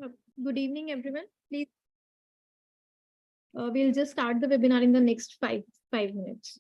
Uh, Good evening, everyone. Please, we'll just start the webinar in the next five minutes.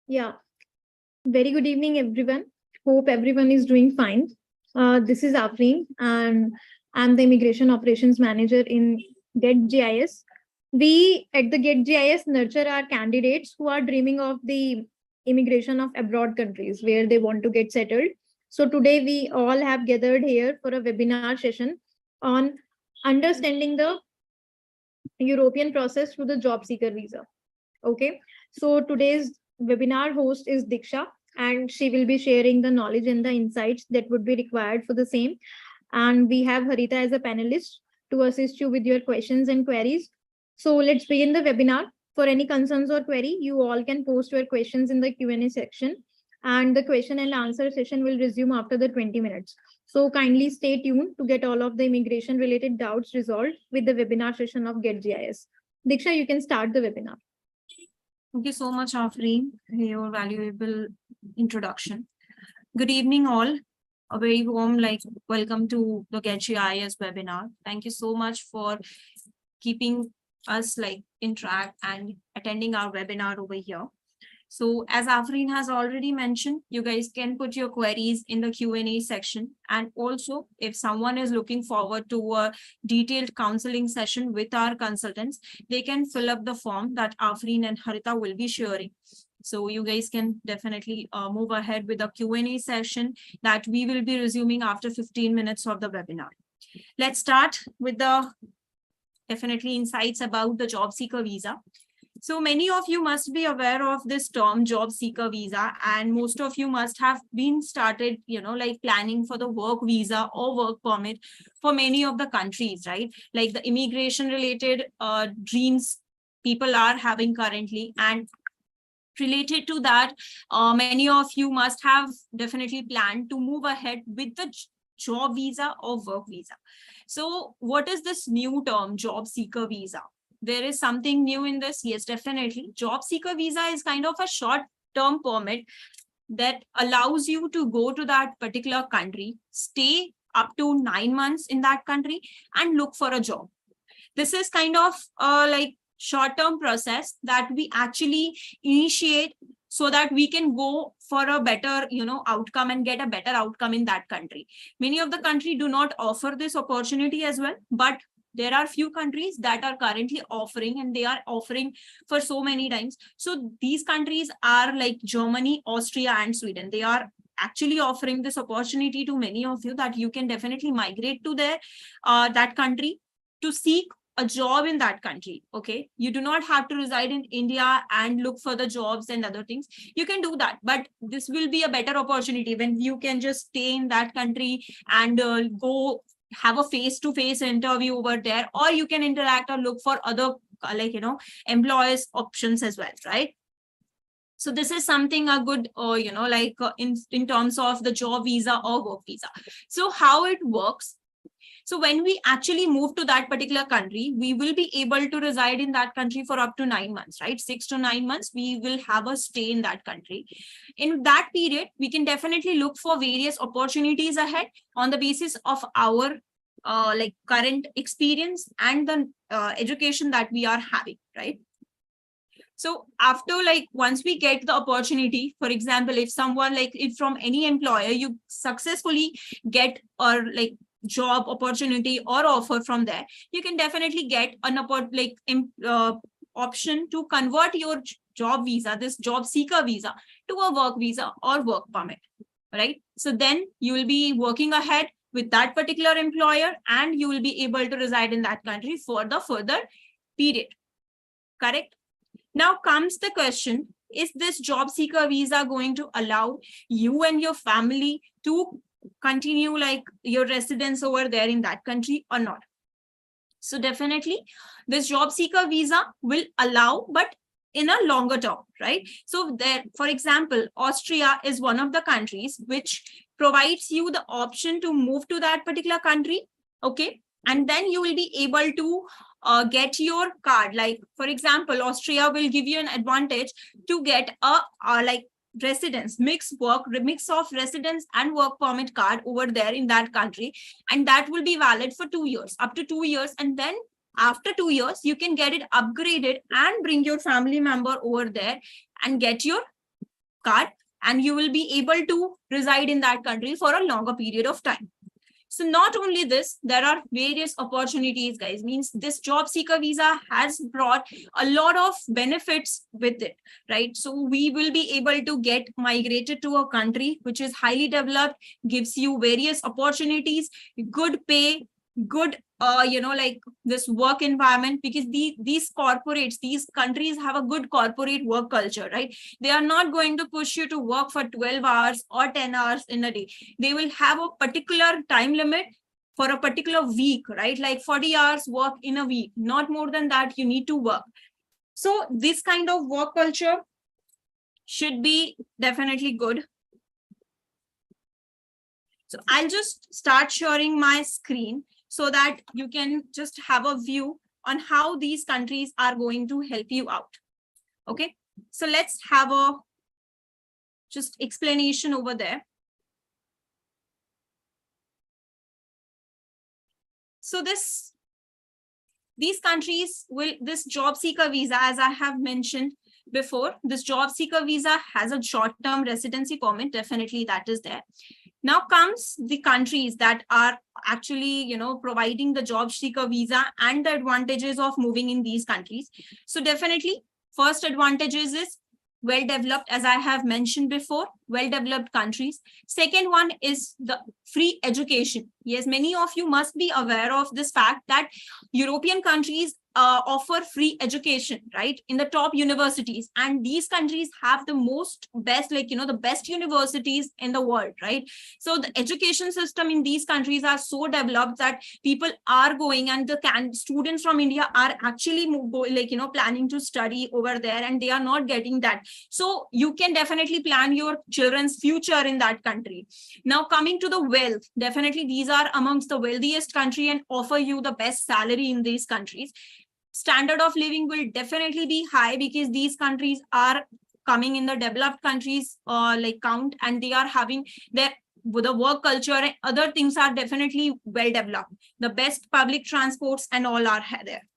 Yeah, very good evening, everyone. Hope everyone is doing fine. This is Afreen, and I'm the Immigration Operations Manager in GetGIS. We at the GetGIS nurture our candidates who are dreaming of the immigration of abroad countries where they want to get settled. So today we all have gathered here for a webinar session on understanding the European process through the job seeker visa. Okay, so today's webinar host is Diksha, and she will be sharing the knowledge and the insights that would be required for the same. And we have Harita as a panelist to assist you with your questions and queries. So let's begin the webinar. For any concerns or query, you all can post your questions in the Q&A section, and the question and answer session will resume after the 20 minutes. So kindly stay tuned to get all of the immigration related doubts resolved with the webinar session of GetGIS. Diksha, you can start the webinar. Thank you so much, Afreen, for your valuable introduction. Good evening, all. A very warm welcome to the GetGIS webinar. Thank you so much for keeping us in track and attending our webinar over here. So as Afreen has already mentioned, you guys can put your queries in the Q&A section. And also, if someone is looking forward to a detailed counseling session with our consultants, they can fill up the form that Afreen and Harita will be sharing. So you guys can definitely move ahead with the Q&A session that we will be resuming after 15 minutes of the webinar. Let's start with the definitely insights about the job seeker visa. So many of you must be aware of this term job seeker visa, and most of you must have been started, like planning for the work visa or work permit for many of the countries, right? Like the immigration related dreams people are having currently. And related to that, many of you must have definitely planned to move ahead with the job visa or work visa. So what is this new term, job seeker visa? There is something new in this. Yes, definitely. Job seeker visa is kind of a short term permit that allows you to go to that particular country, stay up to 9 months in that country and look for a job. This is kind of like short-term process that we actually initiate so that we can go for a better, outcome and get a better outcome in that country. Many of the countries do not offer this opportunity as well, but there are few countries that are currently offering, and they are offering for so many times. So these countries are like Germany, Austria, and Sweden. They are actually offering this opportunity to many of you that you can definitely migrate to that country to seek a job in that country. Okay, you do not have to reside in India and look for the jobs and other things. You can do that, but this will be a better opportunity when you can just stay in that country and go have a face-to-face interview over there, or you can interact or look for other employers options as well, right? So this is something a good, in terms of the job visa or work visa. So how it works. So when we actually move to that particular country, we will be able to reside in that country for up to 9 months, right? 6 to 9 months, we will have a stay in that country. In that period, we can definitely look for various opportunities ahead on the basis of our current experience and the education that we are having, right? So after once we get the opportunity, for example, if someone if from any employer you successfully get or job opportunity or offer from there, you can definitely get an option to convert your job visa, this job seeker visa, to a work visa or work permit, right? So then you will be working ahead with that particular employer and you will be able to reside in that country for the further period, correct? Now comes the question, is this job seeker visa going to allow you and your family to continue your residence over there in that country or not? So definitely this job seeker visa will allow, but in a longer term, right? So there, for example, Austria is one of the countries which provides you the option to move to that particular country, okay? And then you will be able to get your card. Like, for example, Austria will give you an advantage to get a residence mix of residence and work permit card over there in that country, and that will be valid for 2 years, up to 2 years. And then after 2 years you can get it upgraded and bring your family member over there and get your card, and you will be able to reside in that country for a longer period of time. So not only this, there are various opportunities, guys. Means this job seeker visa has brought a lot of benefits with it, right? So we will be able to get migrated to a country which is highly developed, gives you various opportunities, good pay, good this work environment, because these corporates, these countries have a good corporate work culture, right? They are not going to push you to work for 12 hours or 10 hours in a day. They will have a particular time limit for a particular week, right? Like 40 hours work in a week, not more than that you need to work. So this kind of work culture should be definitely good. So I'll just start sharing my screen so that you can just have a view on how these countries are going to help you out. Okay, so let's have a just explanation over there. So these countries will, this job seeker visa, as I have mentioned, before, this job seeker visa has a short-term residency permit. Definitely that is there. Now comes the countries that are actually, providing the job seeker visa and the advantages of moving in these countries. So definitely, first advantages is well-developed, as I have mentioned before, well-developed countries. Second one is the free education. Yes, many of you must be aware of this fact that European countries offer free education, right, in the top universities, and these countries have the most best, the best universities in the world, right? So the education system in these countries are so developed that people are going, and the students from India are actually planning to study over there, and they are not getting that. So you can definitely plan your children's future in that country. Now coming to the wealth, definitely these are amongst the wealthiest country and offer you the best salary in these countries. Standard of living will definitely be high because these countries are coming in the developed countries count, and they are having the work culture and other things are definitely well developed. The best public transports and all are there.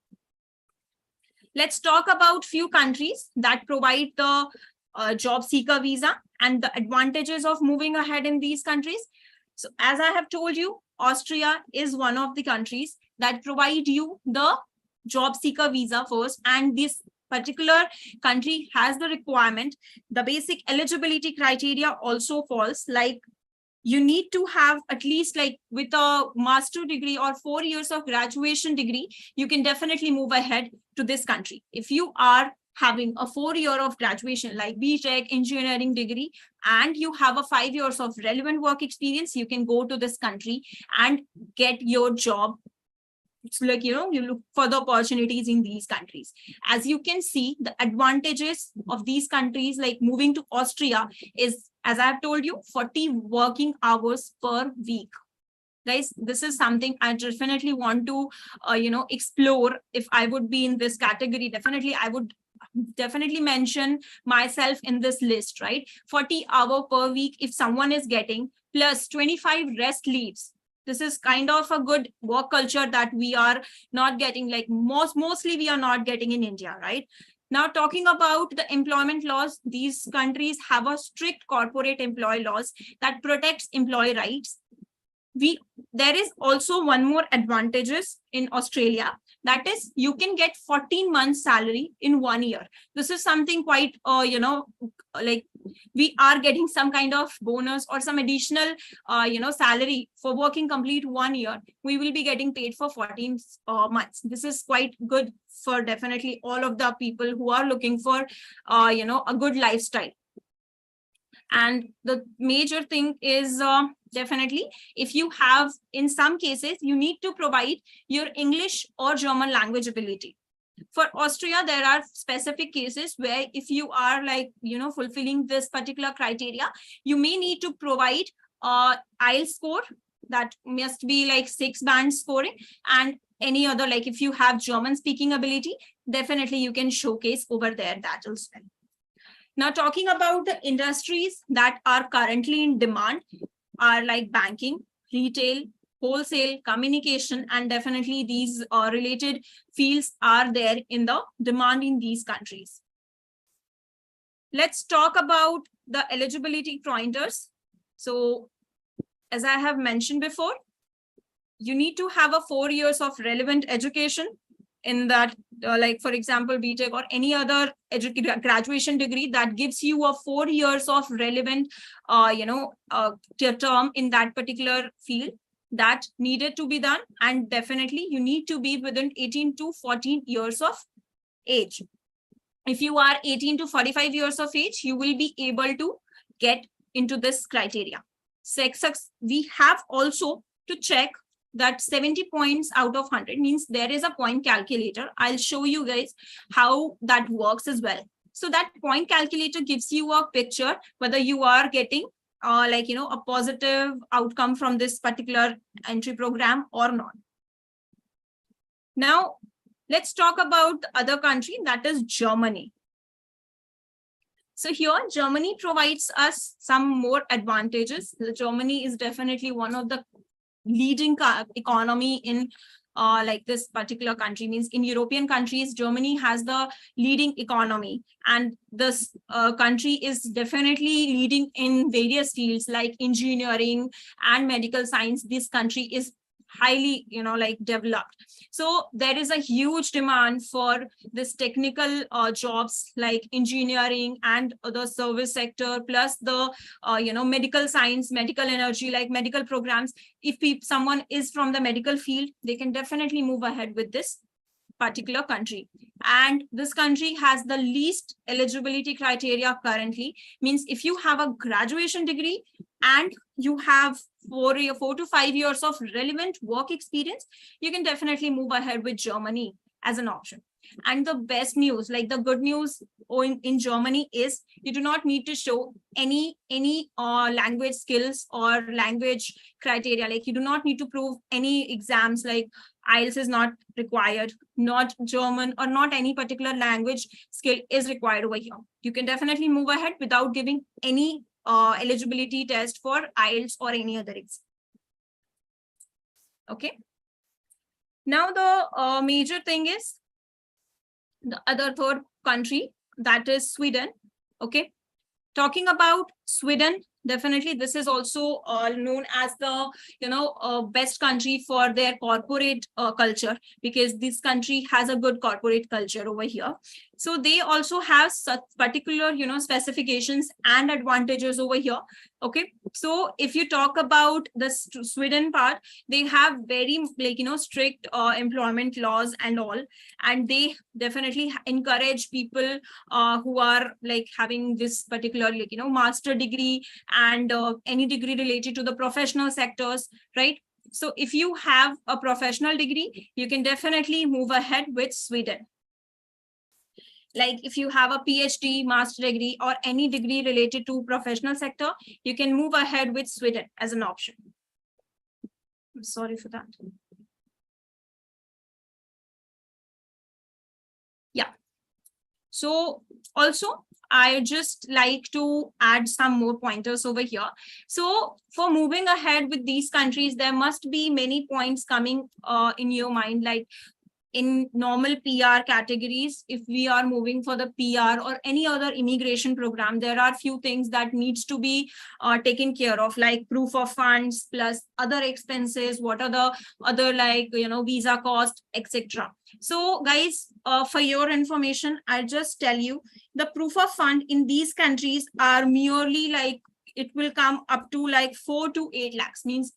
Let's talk about few countries that provide the job seeker visa and the advantages of moving ahead in these countries. So as I have told you, Austria is one of the countries that provide you the job seeker visa first, and this particular country has the requirement. The basic eligibility criteria also falls, like you need to have at least with a master degree or 4 years of graduation degree. You can definitely move ahead to this country. If you are having a 4 year of graduation like BTech engineering degree and you have a 5 years of relevant work experience, you can go to this country and get your job. It's you look for the opportunities in these countries. As you can see, the advantages of these countries, like moving to Austria, is, as I've told you, 40 working hours per week. Guys, this is something I definitely want to explore. If I would be in this category, definitely I would definitely mention myself in this list, right? 40 hours per week if someone is getting, plus 25 rest leaves. This is kind of a good work culture that we are not getting, mostly we are not getting in India, right? Now, talking about the employment laws, these countries have a strict corporate employee laws that protects employee rights. There is also one more advantages in Australia, that is you can get 14 months salary in 1 year. This is something quite we are getting some kind of bonus or some additional salary for working complete 1 year. We will be getting paid for 14 months. This is quite good for definitely all of the people who are looking for a good lifestyle. And the major thing is definitely, if you have, in some cases, you need to provide your English or German language ability. For Austria, there are specific cases where if you are fulfilling this particular criteria, you may need to provide IELTS score that must be 6 band scoring, and any other, if you have German speaking ability, definitely you can showcase over there that as well. Now, talking about the industries that are currently in demand are like banking, retail, wholesale, communication, and definitely these related fields are there in the demand in these countries. Let's talk about the eligibility pointers. So, as I have mentioned before, you need to have a 4 years of relevant education in that, for example, BTech or any other graduation degree that gives you a 4 years of relevant, term in that particular field that needed to be done. And definitely you need to be within 18 to 14 years of age. If you are 18 to 45 years of age, you will be able to get into this criteria. We have also to check that 70 points out of 100 means there is a point calculator. I'll show you guys how that works as well. So that point calculator gives you a picture whether you are getting a positive outcome from this particular entry program or not. Now, let's talk about the other country, that is Germany. So here, Germany provides us some more advantages. Germany is definitely one of the leading economy in like this particular country. Means in European countries, Germany has the leading economy, and this country is definitely leading in various fields like engineering and medical science. This country is highly, like developed. So there is a huge demand for this technical jobs like engineering and the service sector, plus the medical science, medical energy, like medical programs. If someone is from the medical field, they can definitely move ahead with this particular country. And this country has the least eligibility criteria currently. Means if you have a graduation degree and you have 4 to 5 years of relevant work experience, you can definitely move ahead with Germany as an option. And the best news, like the good news in Germany, is you do not need to show any language skills or language criteria. Like you do not need to prove any exams, like IELTS is not required, not German or not any particular language skill is required over here. You can definitely move ahead without giving any eligibility test for IELTS or any other exam. Okay. Now the major thing is the other third country, that is Sweden. Okay. Talking about Sweden, definitely this is also known as the best country for their corporate culture, because this country has a good corporate culture over here. So they also have such particular specifications and advantages over here. Okay, so if you talk about the Sweden part, they have very strict employment laws and all, and they definitely encourage people who are like having this particular master degree and any degree related to the professional sectors, right? So if you have a professional degree, you can definitely move ahead with Sweden. Like if you have a PhD, master degree, or any degree related to professional sector, you can move ahead with Sweden as an option. I'm sorry for that. Yeah. So also, I just like to add some more pointers over here. So for moving ahead with these countries, there must be many points coming in your mind, like in normal PR categories, if we are moving for the PR or any other immigration program, there are few things that needs to be taken care of, like proof of funds plus other expenses, what are the other visa cost, etc. So guys, for your information, I'll just tell you the proof of fund in these countries are merely like, it will come up to like 4 to 8 lakhs. Means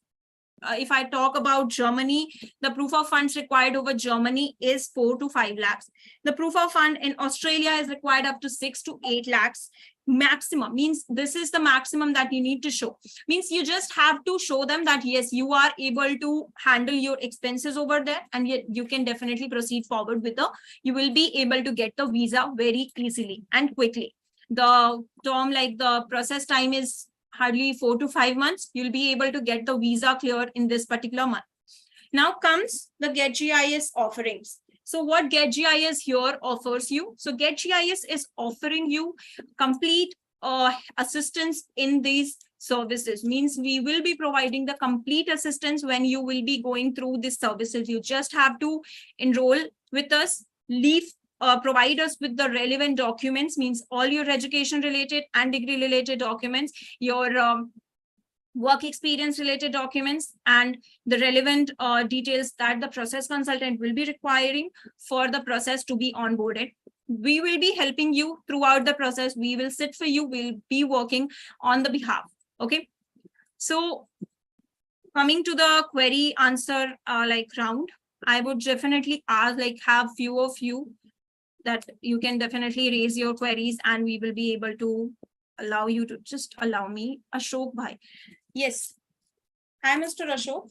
if I talk about Germany, the proof of funds required over Germany is 4 to 5 lakhs. The proof of fund in Australia is required up to 6 to 8 lakhs maximum. Means this is the maximum that you need to show. Means you just have to show them that yes, you are able to handle your expenses over there, and yet you can definitely proceed forward with you will be able to get the visa very easily and quickly. The term, like the process time, is hardly 4 to 5 months. You'll be able to get the visa cleared in this particular month. Now comes the GetGIS offerings. So what GetGIS here offers you? So GetGIS is offering you complete assistance in these services. Means we will be providing the complete assistance when you will be going through these services. You just have to enroll with us, provide us with the relevant documents, means all your education related and degree related documents, your work experience related documents, and the relevant details that the process consultant will be requiring for the process to be onboarded. We will be helping you throughout the process. We will sit for you. We'll be working on the behalf. Okay. So coming to the query answer round, I would definitely ask, have few of you that you can definitely raise your queries, and we will be able to allow you to just allow me. Ashok bhai. Yes. Hi, Mr. Ashok.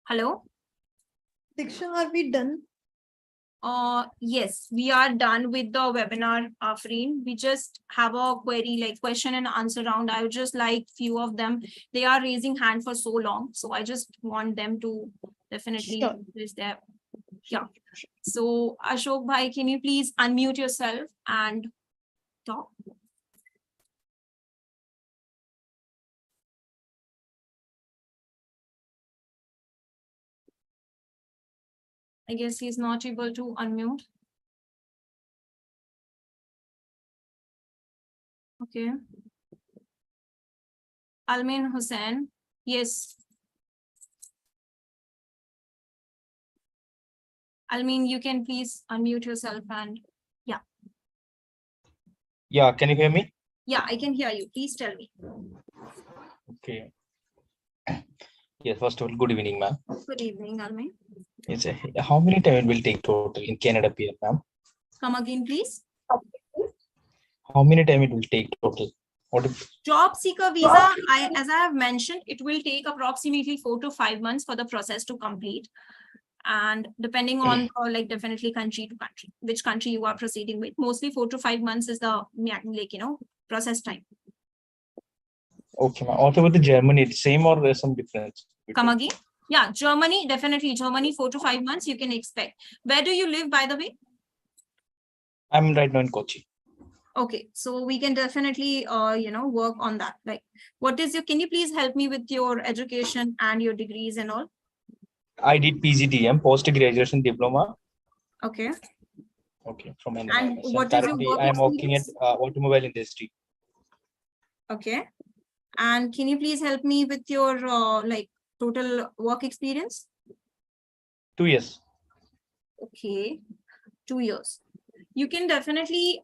Hello. Diksha, are we done? Yes, we are done with the webinar, Afreen. We just have a query, like question and answer round. I would just like few of them. They are raising hand for so long, so I just want them to definitely raise their. Yeah. So Ashok bhai, can you please unmute yourself and talk? I guess he's not able to unmute. Okay. Almin Hussain. Yes. Almin, you can please unmute yourself and yeah. Yeah, can you hear me? Yeah, I can hear you. Please tell me. Okay. Yes, first of all, good evening, ma'am. Good evening, Almin. It's how many time it will take total in Canada PR, ma'am? Come again, please. How many time it will take total? What if, Job seeker visa, as I have mentioned, it will take approximately 4 to 5 months for the process to complete. And depending on like definitely country to country, which country you are proceeding with, mostly 4 to 5 months is the like, process time. okay, ma'am. What about the Germany? It's same or there's some difference? Come again? Yeah, Germany, definitely Germany, 4 to 5 months you can expect. Where do you live, by the way? I'm right now in Kochi. Okay, so we can definitely, work on that. Like, can you please help me with your education and your degrees and all? I did PGDM, post graduation diploma. Okay. Okay, from NMIS. And what is your currently work I am working at experience? automobile industry. Okay. And can you please help me with your total work experience? 2 years. Okay, 2 years. You can definitely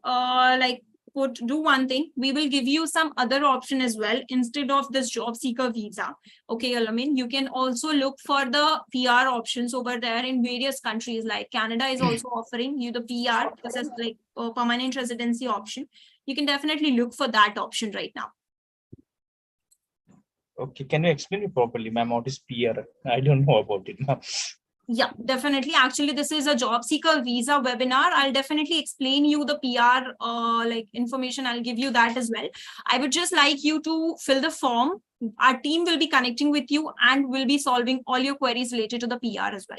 do one thing. We will give you some other option as well instead of this job seeker visa. Okay, Alamin, you can also look for the PR options over there in various countries. Like Canada is also offering you the PR, this is like a permanent residency option. You can definitely look for that option right now. Okay, can you explain it properly, ma'am? What is PR? I don't know about it now. Yeah, definitely. Actually, this is a job seeker visa webinar. I'll definitely explain you the PR information. I'll give you that as well. I would just like you to fill the form. Our team will be connecting with you and will be solving all your queries related to the PR as well.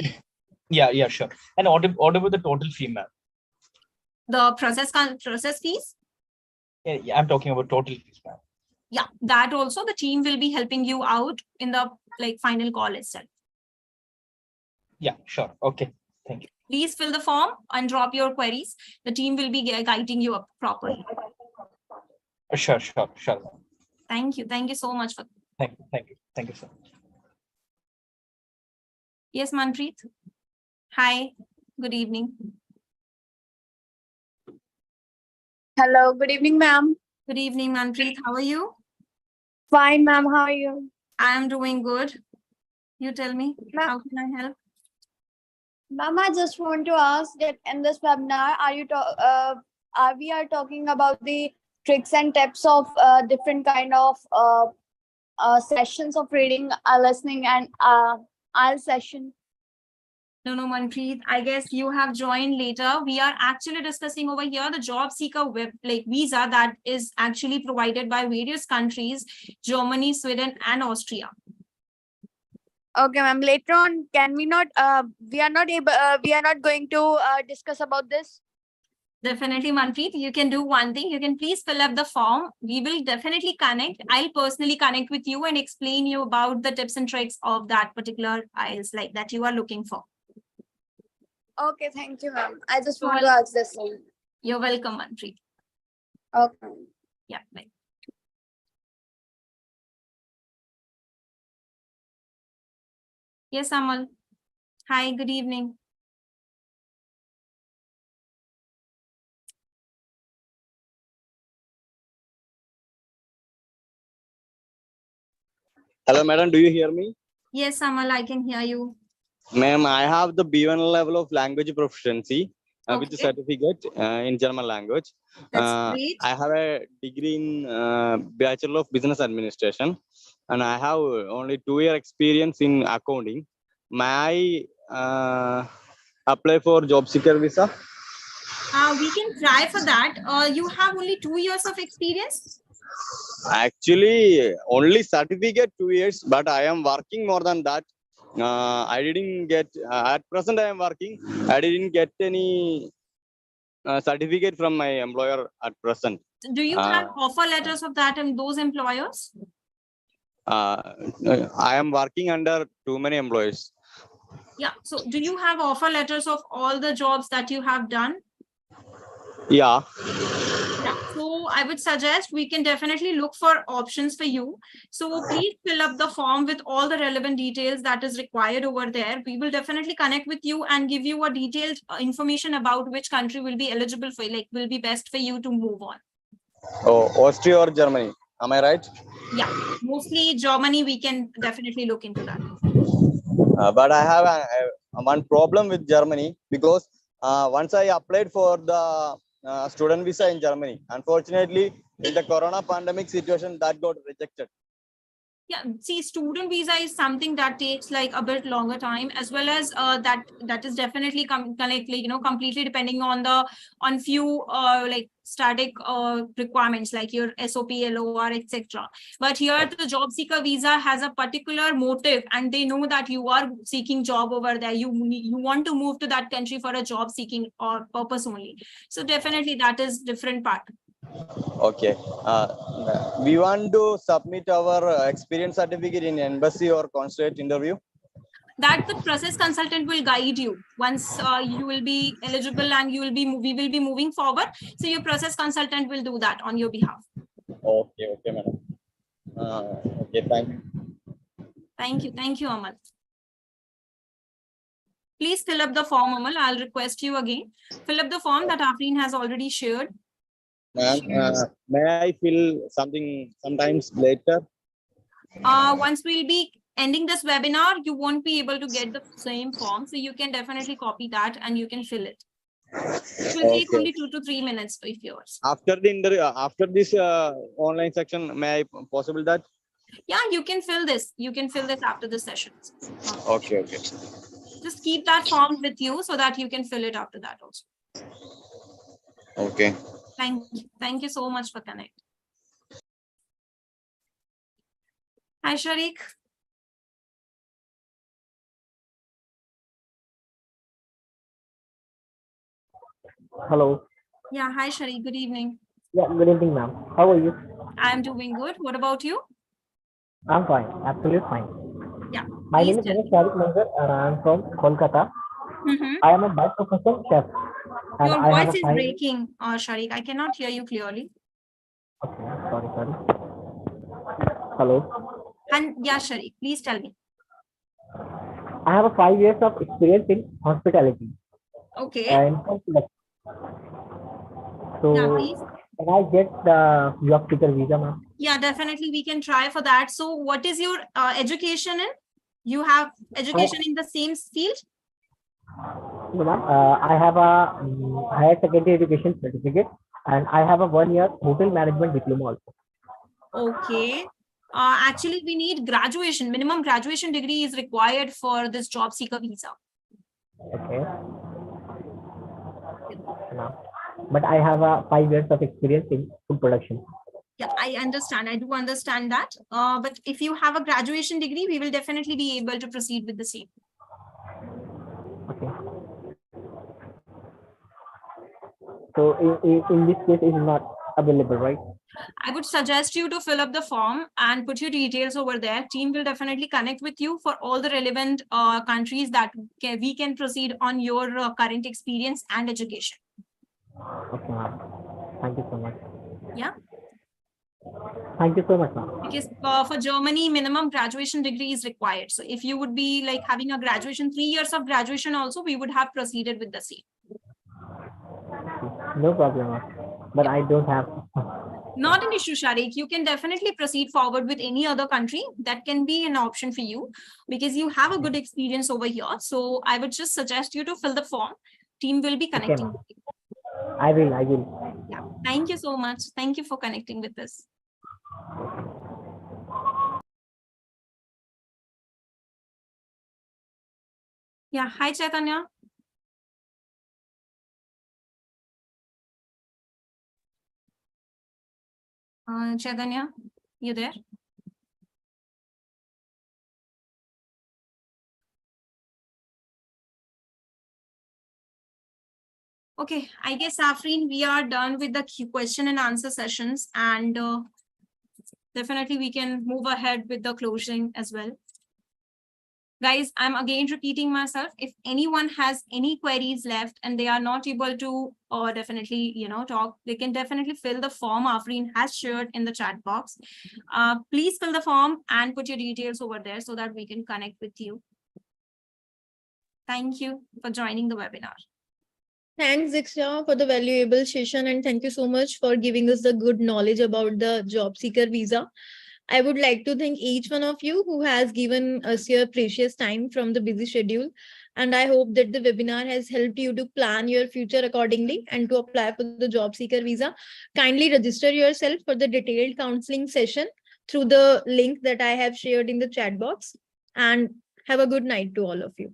Yeah, sure. And what about the total fee, ma'am? The process fees? Yeah, I'm talking about total fees, ma'am. Yeah, that also the team will be helping you out in the final call itself. Yeah, sure. Okay. Thank you. Please fill the form and drop your queries. The team will be guiding you up properly. Sure. Thank you. Thank you so much for. Thank you, sir. Yes, Manpreet. Hi. Good evening. Hello, good evening, ma'am. Good evening, Manpreet. How are you? Fine, ma'am. How are you? I am doing good. You tell me, how can I help? Ma'am, I just want to ask that in this webinar, we are talking about the tricks and tips of different kind of sessions of reading, listening, and IELTS session. No, Manpreet. I guess you have joined later. We are actually discussing over here the job seeker visa that is actually provided by various countries, Germany, Sweden, and Austria. Okay, ma'am. Later on, can we not? We are not going to discuss about this. Definitely, Manpreet. You can do one thing. You can please fill up the form. We will definitely connect. I'll personally connect with you and explain you about the tips and tricks of that particular IELTS that you are looking for. Okay, thank you, ma'am. I just want to ask this one. You're welcome, Manpreet. Okay. Yeah, bye. Yes, Amal. Hi, good evening. Hello, madam. Do you hear me? Yes, Amal, I can hear you. Ma'am, I have the B1 level of language proficiency with the Okay. certificate in German language. That's great. I have a degree in Bachelor of Business Administration, and I have only 2-year experience in accounting. May I apply for job seeker visa? We can try for that. You have only 2 years of experience? Actually, only certificate 2 years, but I am working more than that. I didn't get at present. I am working. I didn't get any certificate from my employer at present. Do you have offer letters of that and those employers? I am working under too many employees. Yeah. So do you have offer letters of all the jobs that you have done? Yeah. Yeah. So I would suggest we can definitely look for options for you. So please fill up the form with all the relevant details that is required over there. We will definitely connect with you and give you a detailed information about which country will be eligible for, like, will be best for you to move on. Oh, Austria or Germany? Am I right? Yeah. Mostly Germany, we can definitely look into that. But I have one problem with Germany because once I applied for the student visa in Germany, unfortunately, in the corona pandemic situation, that got rejected. Yeah, see, student visa is something that takes like a bit longer time, as well as that is definitely completely depending on the on few like static requirements like your SOP, LOR, etc. But here the job seeker visa has a particular motive, and they know that you are seeking job over there. You want to move to that country for a job seeking or purpose only. So definitely that is different part. Okay. We want to submit our experience certificate in embassy or consulate interview. That the process consultant will guide you once you will be eligible and we will be moving forward. So your process consultant will do that on your behalf. Okay, okay, madam. Okay, thank you. Thank you, Amal. Please fill up the form, Amal. I'll request you again. Fill up the form that Afreen has already shared. Ma'am, may I fill something sometimes later? Once we'll be ending this webinar, you won't be able to get the same form. So you can definitely copy that and you can fill it. It will take Okay. only 2 to 3 minutes of yours. After the interview, after this online section, may I possible that? Yeah, you can fill this. You can fill this after the session. Okay, okay. Just keep that form with you so that you can fill it after that also. Okay. Thank you. Thank you so much for connecting. Hi, Sharik. Hello. Yeah, hi, Sharik. Good evening. Yeah, good evening, ma'am. How are you? I'm doing good. What about you? I'm fine. Absolutely fine. Yeah. My Please name is tell me. Sharik Manzar and I'm from Kolkata. I am a by profession chef. And Your I have voice a is five. breaking, Sharik. I cannot hear you clearly. Okay, sorry. Hello. And yeah, Sharik, please tell me. I have a 5 years of experience in hospitality Okay. and so Yeah, please. can I get the job seeker visa, ma'am? Yeah, definitely we can try for that. So what is your education in? You have education in the same field? So, ma'am, I have a higher secondary education certificate and I have a 1 year hotel management diploma also. Okay. Actually, we need graduation. Minimum graduation degree is required for this job seeker visa. Okay. No. But I have a 5 years of experience in food production. Yeah, I understand. I do understand that. But if you have a graduation degree, we will definitely be able to proceed with the same. Okay. So in this case, it is not available, right? I would suggest you to fill up the form and put your details over there. Team will definitely connect with you for all the relevant countries that we can proceed on your current experience and education. Okay, ma'am. Thank you so much. Yeah. Thank you so much, ma'am. Because for Germany, minimum graduation degree is required. So if you would be like having a graduation, 3 years of graduation also, we would have proceeded with the same. No problem, ma'am. But I don't have. Not an issue, Sharik. You can definitely proceed forward with any other country. That can be an option for you because you have a good experience over here. So I would just suggest you to fill the form. Team will be connecting with you. I will. Yeah. Thank you so much. Thank you for connecting with us. Yeah. Hi, Chaitanya. Chaitanya, you there? Okay, I guess, Afreen, we are done with the question and answer sessions, and definitely we can move ahead with the closing as well. Guys, I'm again repeating myself. If anyone has any queries left and they are not able to definitely, talk, they can definitely fill the form Afreen has shared in the chat box. Please fill the form and put your details over there so that we can connect with you. Thank you for joining the webinar. Thanks, Diksha, for the valuable session, and thank you so much for giving us the good knowledge about the job seeker visa. I would like to thank each one of you who has given us your precious time from the busy schedule. And I hope that the webinar has helped you to plan your future accordingly and to apply for the job seeker visa. Kindly register yourself for the detailed counseling session through the link that I have shared in the chat box. And have a good night to all of you.